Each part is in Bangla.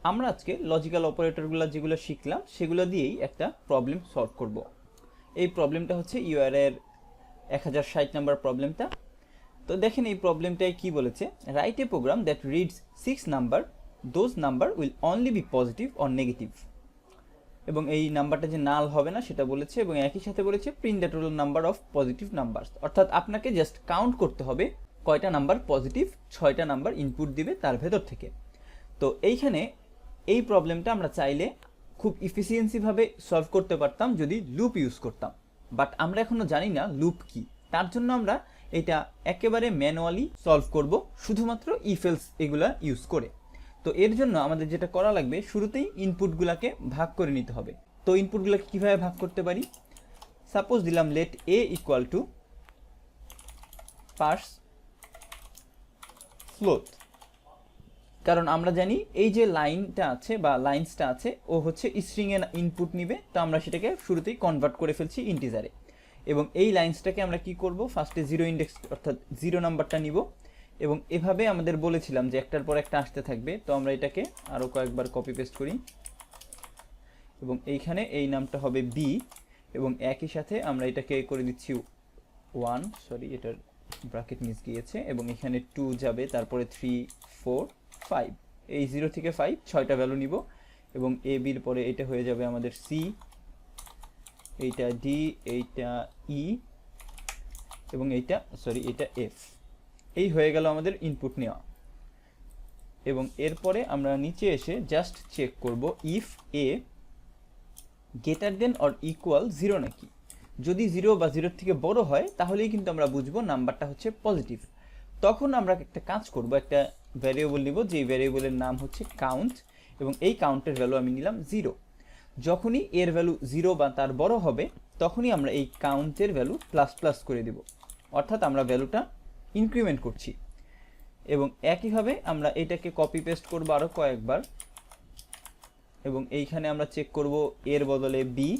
আমরা আজকে লজিক্যাল অপারেটরগুলো যেগুলো শিখলাম সেগুলো দিয়েই একটা প্রবলেম সলভ করব। এই প্রবলেমটা হচ্ছে ইউআরএর 1060 নাম্বার প্রবলেমটা। তো দেখেন এই প্রবলেমটায় কি বলেছে, write a program that reads 6 number, those number will only be positive or negative. এবং এই নাম্বারটা যে নাল হবে না সেটা বলেছে, এবং একই সাথে বলেছে print the total number of positive numbers, অর্থাৎ আপনাকে জাস্ট কাউন্ট করতে হবে কয়টা নাম্বার পজিটিভ, 6টা নাম্বার ইনপুট দিবে তার ভেতর থেকে। তো এইখানে এই প্রবলেমটা আমরা চাইলে খুব ইফিসিয়েন্সিভাবে সলভ করতে পারতাম যদি লুপ ইউজ করতাম, বাট আমরা এখনও জানি না লুপ কি। তার জন্য আমরা এটা একেবারে ম্যানুয়ালি সলভ করব, শুধুমাত্র ইফ এলস এগুলা ইউজ করে। তো এর জন্য আমাদের যেটা করা লাগবে, শুরুতেই ইনপুটগুলোকে ভাগ করে নিতে হবে। তো ইনপুটগুলোকে কীভাবে ভাগ করতে পারি, সাপোজ দিলাম let a equal to parse float, কারণ আমরা জানি এই যে লাইনটা আছে বা লাইন্সটা আছে ও হচ্ছে স্ট্রিংয়ে ইনপুট নিবে, তো আমরা সেটাকে শুরুতেই কনভার্ট করে ফেলছি ইন্টিজারে। এবং এই লাইন্সটাকে আমরা কি করব, ফার্স্টে জিরো ইন্ডেক্স অর্থাৎ 0 নাম্বারটা নিব, এবং এভাবে আমাদের বলেছিলাম যে একটার পর একটা আসতে থাকবে। তো আমরা এটাকে আরও কয়েকবার কপি পেস্ট করি, এবং এইখানে এই নামটা হবে বি, এবং একই সাথে আমরা এটাকে করে দিচ্ছি 1, সরি এটার ব্র্যাকেট মিস গিয়েছে, এবং এখানে 2 যাবে, তারপরে 3, 4, 5, এই 0 থেকে 5 6টা ভ্যালু নিব, এবং এ বির পরে এটা হয়ে যাবে আমাদের সি, এইটা ডি, এইটা ই, এবং এইটা এটা এফ। এই হয়ে গেল আমাদের ইনপুট নেওয়া। এবং এরপরে আমরা নিচে এসে জাস্ট চেক করব if A greater than or equal 0 নাকি। যদি 0 বা 0 থেকে বড় হয় তাহলেই কিন্তু আমরা বুঝবো নাম্বারটা হচ্ছে পজিটিভ। তখন আমরা একটা কাজ করব, একটা ভ্যারিয়েবল নিব, যেই ভ্যারিয়েবলের নাম হচ্ছে কাউন্ট, এবং এই কাউন্টের ভ্যালু আমি নিলাম 0। যখনই এর ভ্যালু 0 বা তার বড় হবে তখনই আমরা এই কাউন্টের ভ্যালু প্লাস প্লাস করে দেব, অর্থাৎ আমরা ভ্যালুটা ইনক্রিমেন্ট করছি। এবং একইভাবে আমরা এটাকে কপি পেস্ট করব আরও কয়েকবার, এবং এইখানে আমরা চেক করব এর বদলে বি,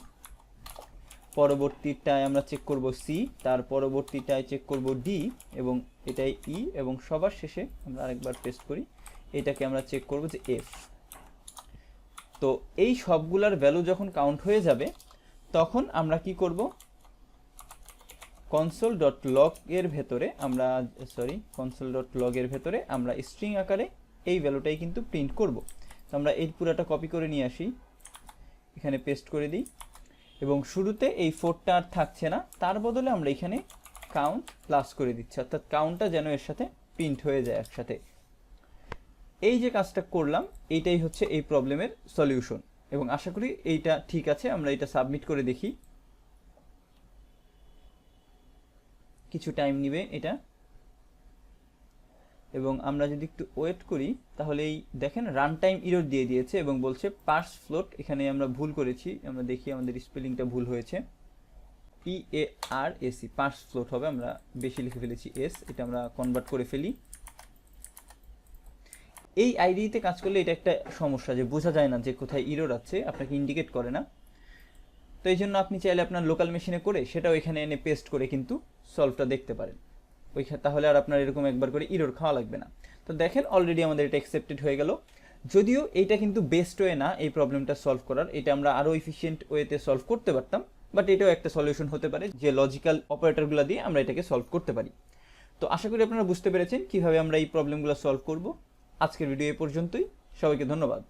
পরবর্তীটায় আমরা চেক করব সি, তার পরবর্তীটায় চেক করব ডি, এবং এটাই ই, এবং সবার শেষে আমরা আরেকবার পেস্ট করি, এটাকে আমরা চেক করব যে এফ। তো এই সবগুলার ভ্যালু যখন কাউন্ট হয়ে যাবে তখন আমরা কি করব, console.log এর ভেতরে আমরা console.log এর ভেতরে আমরা স্ট্রিং আকারে এই ভ্যালুটাই কিন্তু প্রিন্ট করব। তো আমরা এই পুরাটা কপি করে নিয়ে আসি, এখানে পেস্ট করে দিই, এবং শুরুতে এই 4টা আর থাকছে না, তার বদলে আমরা এখানে কাউন্ট প্লাস করে দিচ্ছি, অর্থাৎ কাউন্টটা যেন এর সাথে প্রিন্ট হয়ে যায় একসাথে। এই যে কাজটা করলাম এইটাই হচ্ছে এই প্রবলেমের সলিউশন, এবং আশা করি এইটা ঠিক আছে। আমরা এটা সাবমিট করে দেখি, কিছু টাইম নেবে এটা, এবং আমরা যদি একটু ওয়েট করি তাহলে এই দেখেন রান টাইম এরর দিয়ে দিয়েছে, এবং বলছে পার্স ফ্লোট, এখানে আমরা ভুল করেছি, আমরা দেখি আমাদের স্পেলিংটা ভুল হয়েছে, PARSE পার্স ফ্লোট হবে, আমরা বেশি লিখে ফেলেছি এস, এটা আমরা কনভার্ট করে ফেলি। এই আইডিতে কাজ করলে এটা একটা সমস্যা যে বোঝা যায় না যে কোথায় এরর আছে, আপনাকে ইন্ডিকেট করে না। তো এই জন্য আপনি চাইলে আপনার লোকাল মেশিনে করে সেটাও এখানে এনে পেস্ট করে কিন্তু সলভটা দেখতে পারেন, তাহলে আর আপনার এরকম একবার করে এরর খাওয়া লাগবে না। তো দেখেন অলরেডি আমাদের এটা অ্যাকসেপ্টেড হয়ে গেল। যদিও এইটা কিন্তু বেস্ট ওয়ে না এই প্রবলেমটা সলভ করার, এটা আমরা আরও এফিশিয়েন্ট ওয়েতে সলভ করতে পারতাম, বাট এটাও একটা সলিউশন হতে পারে যে লজিক্যাল অপারেটরগুলো দিয়ে আমরা এটাকে সলভ করতে পারি। তো আশা করি আপনারা বুঝতে পেরেছেন কিভাবে আমরা এই প্রবলেমগুলো সলভ করব। আজকের ভিডিও এ পর্যন্তই, সবাইকে ধন্যবাদ।